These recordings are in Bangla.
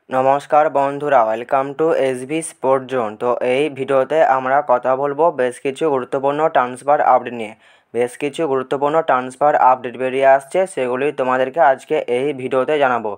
নমস্কার বন্ধুরা, welcome to SB sport zone. তো এই ভিডিওতে আমরা কথা বলবো বেশ কিছু গুরুত্বপূর্ণ ট্রান্সফার আপডেট নিয়ে। বেশ কিছু গুরুত্বপূর্ণ ট্রান্সফার আপডেট বেরিয়ে আসছে, সেগুলি তোমাদেরকে আজকে এই ভিডিওতে জানাবো।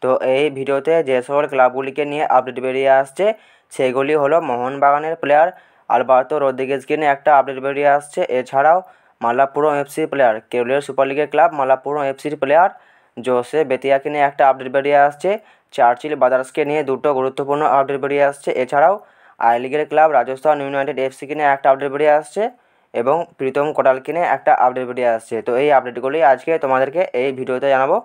তো এই ভিডিওতে যে সকল ক্লাবগুলিকে নিয়ে আপডেট বেরিয়ে আসছে সেগুলি হলো মোহনবাগানের প্লেয়ার আলবার্তো রদ্রিগেজকে নিয়ে একটা আপডেট বেরিয়ে আসছে। এছাড়াও মালাপ্পুরম এফসি প্লেয়ার কেরলের সুপার লিগের ক্লাব মালাপ্পুরম এফসির প্লেয়ার জোসে বেতিয়াকে নিয়ে একটা আপডেট বেরিয়ে আসছে। চার্চিল ব্রাদার্সকে নিয়ে দুটো গুরুত্বপূর্ণ আপডেট বেরিয়ে আসছে। এছাড়াও আই লিগের ক্লাব রাজস্থান ইউনাইটেড এফসিকে নিয়ে একটা আপডেট বেরিয়ে আসছে এবং প্রীতম কোটালকে নিয়ে একটা আপডেট বেরিয়ে আসছে। তো এই আপডেটগুলি আজকে তোমাদেরকে এই ভিডিওতে জানাবো।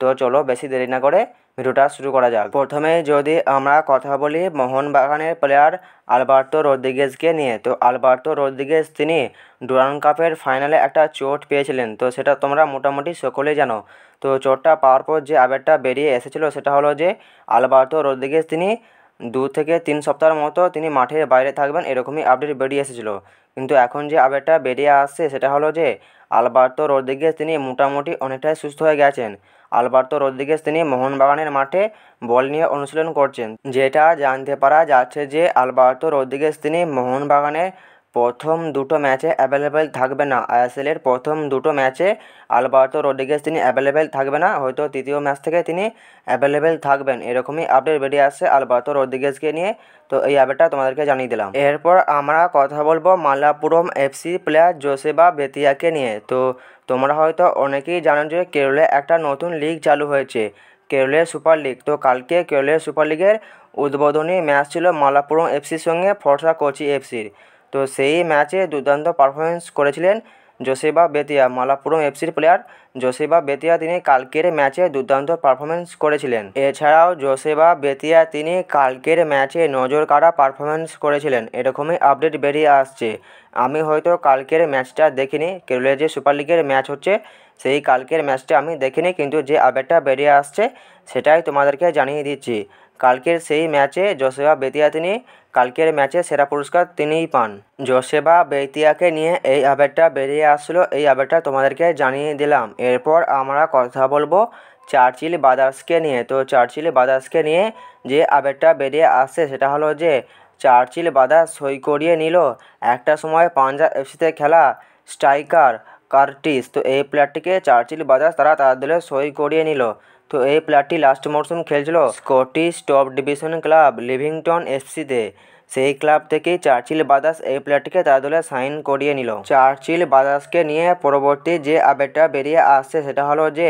তো চলো বেশি দেরি না করে ভিডিওটা শুরু করা যাক। প্রথমে যদি আমরা কথা বলি মোহনবাগানের প্লেয়ার আলবার্তো রদ্রিগেজকে নিয়ে, তো আলবার্তো রদ্রিগেজ তিনি ডুরান্ড কাপের ফাইনালে একটা চোট পেয়েছিলেন। তো সেটা তোমরা মোটামুটি সকলেই জানো। তো চোটটা পাওয়ার পর যে আপডেটটা বেরিয়ে এসেছিলো সেটা হলো যে আলবার্তো রদ্রিগেজ তিনি 2 থেকে 3 সপ্তাহের মতো তিনি মাঠের বাইরে থাকবেন, এরকমই আপডেট বেরিয়ে এসেছিলো। কিন্তু এখন যে আপডেটটা বেরিয়ে আসছে সেটা হলো যে আলবার্তো রদ্রিগেজ তিনি মোটামুটি অনেকটাই সুস্থ হয়ে গেছেন। আলবার্তো রদ্রিগেজ তিনি মোহনবাগানের মাঠে বল নিয়ে অনুশীলন করছেন। যেটা জানতে পারা যাচ্ছে যে আলবার্তো রদ্রিগেজ তিনি মোহনবাগানের প্রথম দুটো ম্যাচে অ্যাভেলেবেল থাকবে না। আইএসএলের প্রথম দুটো ম্যাচে আলবার্তো রদ্রিগেজ তিনি অ্যাভেলেবেল থাকবে না, হয়তো তৃতীয় ম্যাচ থেকে তিনি অ্যাভেলেবেল থাকবেন, এরকমই আপডেট বেরিয়ে আসছে আলবার্তো রদ্রিগেজকে নিয়ে। তো এই আপডেটটা তোমাদেরকে জানিয়ে দিলাম। এরপর আমরা কথা বলবো মালাপ্পুরম এফসি প্লেয়ার জোসেবা বেতিয়াকে নিয়ে। তো তোমরা হয়তো অনেকেই জানো যে কেরলে একটা নতুন লিগ চালু হয়েছে, কেরলের সুপার লিগ। তো কালকে কেরলের সুপার লিগের উদ্বোধনী ম্যাচ ছিল মালাপ্পুরম এফসির সঙ্গে ফর্সা কোচি এফসির। তো সেই ম্যাচে দুর্দান্ত পারফরমেন্স করেছিলেন জোসেবা বেতিয়া, মালাপ্পুরম এফসির প্লেয়ার জোসেবা বেতিয়া তিনি কালকের ম্যাচে দুর্দান্ত পারফরমেন্স করেছিলেন। এছাড়াও জোসেবা বেতিয়া তিনি কালকের ম্যাচে নজর কাড়া পারফরমেন্স করেছিলেন, এরকমই আপডেট বেরিয়ে আসছে। আমি হয়তো কালকের ম্যাচটা দেখিনি, কেরলের যে সুপার লিগের ম্যাচ হচ্ছে সেই কালকের ম্যাচটা আমি দেখিনি, কিন্তু যে আপডেটটা বেরিয়ে আসছে সেটাই তোমাদেরকে জানিয়ে দিচ্ছি। কালকের সেই ম্যাচে জোসেবা বেতিয়া তিনি কালকের ম্যাচে সেরা পুরস্কার তিনিই পান। জোসেবা বেতিয়াকে নিয়ে এই আপডেটটা বেরিয়ে আসলো, এই আপডেটটা তোমাদেরকে জানিয়ে দিলাম। এরপর আমরা কথা বলবো চার্চিল ব্রাদার্সকে নিয়ে। তো চার্চিল ব্রাদার্সকে নিয়ে যে আপডেটটা বেরিয়ে আসছে সেটা হলো যে চার্চিল ব্রাদার্স সই করিয়ে নিল একটা সময় পাঞ্জাব এফসিতে খেলা স্ট্রাইকার কার্টিস। তো এই প্লেয়ারটিকে চার্চিল ব্রাদার্স তাদের দলে সই করিয়ে নিল। তো এই প্লেয়ারটি লাস্ট মরশুম খেলছিল স্কটিশ টপ ডিভিশন ক্লাব লিভিংটন এফসিতে। সেই ক্লাব থেকেই চার্চিল ব্রাদার্স এই প্লেয়ারটিকে তার দলে সাইন করিয়ে নিল। চার্চিল ব্রাদার্সকে নিয়ে পরবর্তী যে আপডেটটা বেরিয়ে আসছে সেটা হলো যে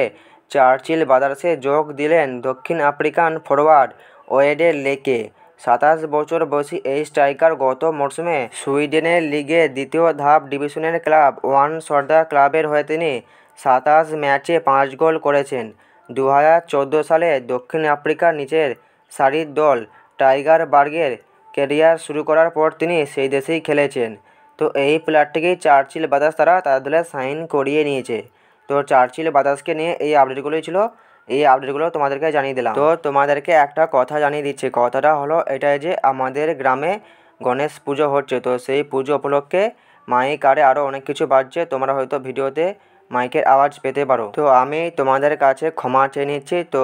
চার্চিল ব্রাদার্সে যোগ দিলেন দক্ষিণ আফ্রিকান ফরওয়ার্ড ওয়েডে লেকে। 27 বছর বয়সী এই স্ট্রাইকার গত মরশুমে সুইডেনের লিগে দ্বিতীয় ধাপ ডিভিশনের ক্লাব ওয়ানসর্ডা ক্লাবের হয়ে তিনি 27 ম্যাচে 5 গোল করেছেন। 2014 সালে দক্ষিণ আফ্রিকার নিচের সারির দল টাইগার বার্গের ক্যারিয়ার শুরু করার পর তিনি সেই দেশেই খেলেছেন। তো এই প্লেয়ারটিকেই চার্চিল ব্রাদার্স তাদের দলে সাইন করিয়ে নিয়েছে। তো চার্চিল ব্রাদার্সকে নিয়ে এই আপডেটগুলোই ছিল, এই আপডেটগুলো তোমাদেরকে জানিয়ে দিলাম। তো তোমাদেরকে একটা কথা জানিয়ে দিচ্ছি, কথাটা হলো এটাই যে আমাদের গ্রামে গণেশ পুজো হচ্ছে। তো সেই পুজো উপলক্ষে মাইক আরে আরও অনেক কিছু বাজছে, তোমরা হয়তো ভিডিওতে মাইকের আওয়াজ পেতে পারো। তো আমি তোমাদের কাছে ক্ষমা চেয়ে নিচ্ছি। তো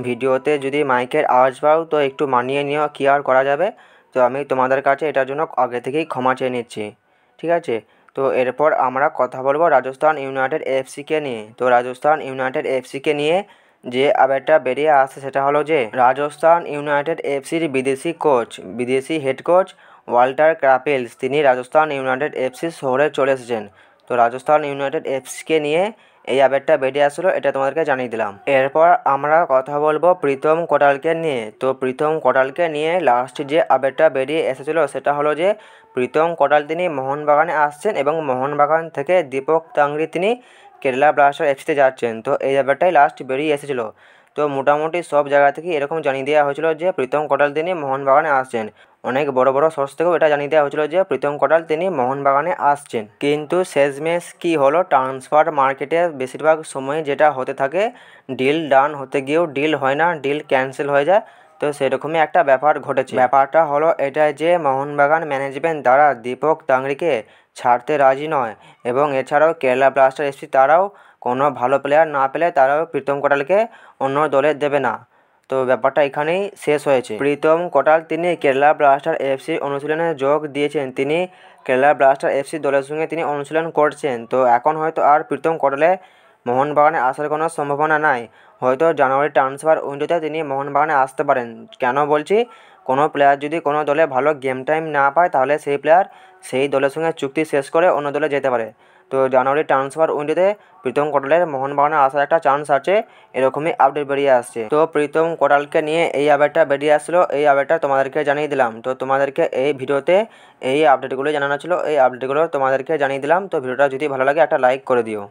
ভিডিওতে যদি মাইকের আওয়াজ পাও তো একটু মানিয়ে নিও, কী আর করা যাবে। তো আমি তোমাদের কাছে এটার জন্য আগে থেকেই ক্ষমা চেয়ে নিচ্ছি, ঠিক আছে। তো এরপর আমরা কথা বলবো রাজস্থান ইউনাইটেড এফসিকে নিয়ে। তো রাজস্থান ইউনাইটেড এফসিকে নিয়ে যে আপডেটটা বেরিয়ে আসছে সেটা হলো যে রাজস্থান ইউনাইটেড এফসির বিদেশি হেড কোচ ওয়াল্টার ক্রাপেলস তিনি রাজস্থান ইউনাইটেড এফসি শহরে চলে এসেছেন। তো রাজস্থান ইউনাইটেড এফসিকে নিয়ে এই আপডেটটা বেরিয়ে আসলো, এটা তোমাদেরকে জানিয়ে দিলাম। এরপর আমরা কথা বলবো প্রীতম কোটালকে নিয়ে। তো প্রীতম কোটালকে নিয়ে লাস্ট যে আপডেটটা বেরিয়ে এসেছিলো সেটা হলো যে প্রীতম কোটাল তিনি মোহনবাগানে আসছেন এবং মোহনবাগান থেকে দীপক তাংরি তিনি কেরালা ব্লাস্টার এফসিতে যাচ্ছেন। তো এই ব্যাপারটাই লাস্ট বেরিয়ে এসেছিলো। তো মোটামুটি সব জায়গা থেকে এরকম জানিয়ে দেওয়া হয়েছিল যে প্রীতম কোটাল তিনি মোহনবাগানে আসছেন। অনেক বড় বড় সোর্স থেকেও এটা জানিয়ে দেওয়া হয়েছিল যে প্রীতম কোটাল তিনি মোহনবাগানে আসছেন। কিন্তু শেষমেশ কী হলো, ট্রান্সফার মার্কেটে বেশিরভাগ সময় যেটা হতে থাকে ডিল ডান হতে গিয়েও ডিল হয় না, ডিল ক্যান্সেল হয়ে যায়। তো সেরকমই একটা ব্যাপার ঘটেছে। ব্যাপারটা হলো এটাই যে মোহনবাগান ম্যানেজমেন্ট দ্বারা দীপক তাংরিকে ছাড়তে রাজি নয় এবং এছাড়াও কেরালা ব্লাস্টার এফসি তারাও কোনো ভালো প্লেয়ার না পেলে তারাও প্রীতম কোটালকে অন্য দলে দেবে না। তো ব্যাপারটা এখানেই শেষ হয়েছে। প্রীতম কোটাল তিনি কেরালা ব্লাস্টার এফসি অনুশীলনে যোগ দিয়েছেন। তিনি কেরালা ব্লাস্টার এফসি দলের সঙ্গে তিনি অনুশীলন করছেন। তো এখন হয়তো আর প্রীতম কোটালে মোহনবাগানে আসার কোনো সম্ভাবনা নাই। হয়তো জানুয়ারি ট্রান্সফার উইন্ডোতে তিনি মোহনবাগানে আসতে পারেন। কেন বলছি, কোনো প্লেয়ার যদি কোনো দলে ভালো গেম টাইম না পায় তাহলে সেই প্লেয়ার সেই দলের সঙ্গে চুক্তি শেষ করে অন্য দলে যেতে পারে। তো জানুয়ারি ট্রান্সফার উইন্ডোতে প্রীতম কোটালের মোহনবাগানে আসার একটা চান্স আছে, এরকমই আপডেট বেরিয়ে আসছে। তো প্রীতম কোটালকে নিয়ে এই আপডেটটা বেরিয়ে আসছিলো, এই আপডেটটা তোমাদেরকে জানিয়ে দিলাম। তো তোমাদেরকে এই ভিডিওতে এই আপডেটগুলো জানানো ছিল, এই আপডেটগুলো তোমাদেরকে জানিয়ে দিলাম। তো ভিডিওটা যদি ভালো লাগে একটা লাইক করে দিও।